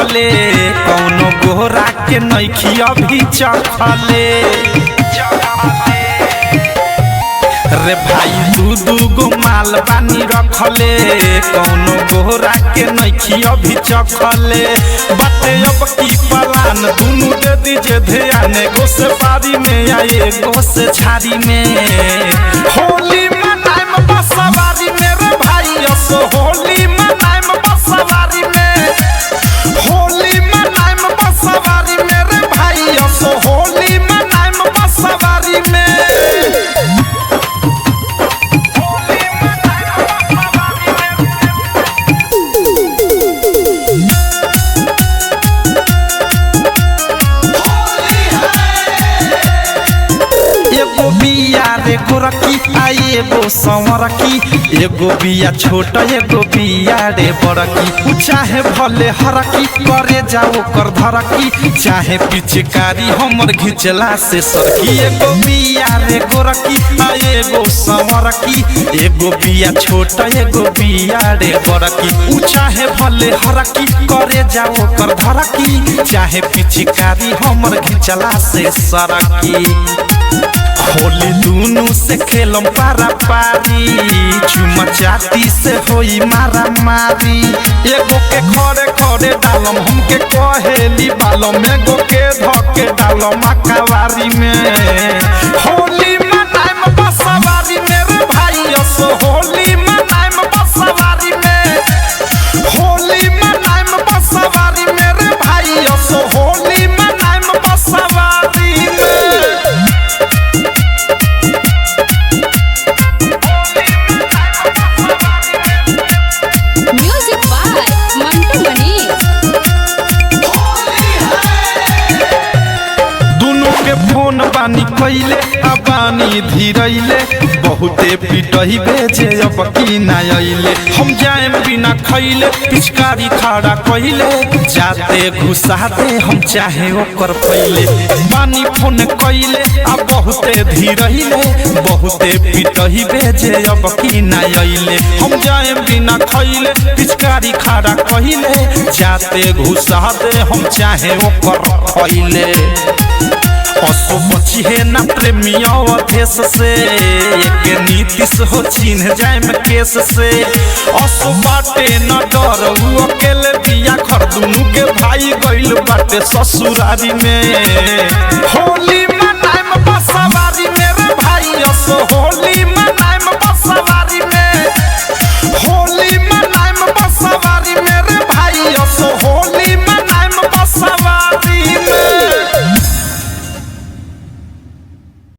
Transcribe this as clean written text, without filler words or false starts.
रखले कौनो गोरा के नइखी अभी चखले रे भाई दू गो माल बानी रखले कौनो गोरा के नइखी अभी चखले बाटे अब की पलान दुनू दे दीजिए ध्यान गो से पारी में आए गो से झाड़ी में होली मनाइम बसवारी में रे भाई असो होली मनाइम बसवारी में होली मनाइम बसवारी में रे भाई असो होली मनाइम बसवारी में एगो बिया रे गोरकी आ एगो संवरकी एगो बिया छोट एगो बिया रे बड़की चाहे भले हरकी करे जाओ कर धरकी चाहे पिचकारी हमर घिचला से सरकी एगो बिया रे गोरकी आ एगो संवरकी एगो बिया छोट एगो बिया रे बड़की चाहे भले हरकी करे जाओ कर धरकी चाहे पिचकारी हमर घिचला से सरकी होली दूनू से खेलम पारा पारी चुमा चाटी से होई मारा मारी एगो के खड़े खड़े डालम हमके कहेली बालम एगो के धके डालम अकवारी में होली मनाइम बसवारी में रे भाई असो होली मनाइम बसवारी में होली मनाइम बसवारी में रे भाई असो होली मनाइम बसवारी में फोन बानी कैले आ बानी धीरैले बहुते पिटही बेजे अब की ना अइले हम जाएम बिना खैले पिचकारी खड़ा कैले जाते घुसाते हम चाहे ओकर पहिले बानी फोन कैले आ बहुते धीरैले बहुते पिटही बेजे अब की ना अइले हम जाएम बिना खैले पिचकारी खड़ा कैले जाते घुसाते हम चाहे ओकर पहिले असो बची है ना प्रेमिया देश से एक नीतिश हो चिन्ह जाए में केस से असो बाटे न डर वो अकेले बिया घर दुनू के भाई गइल बाटे ससुरारी में होली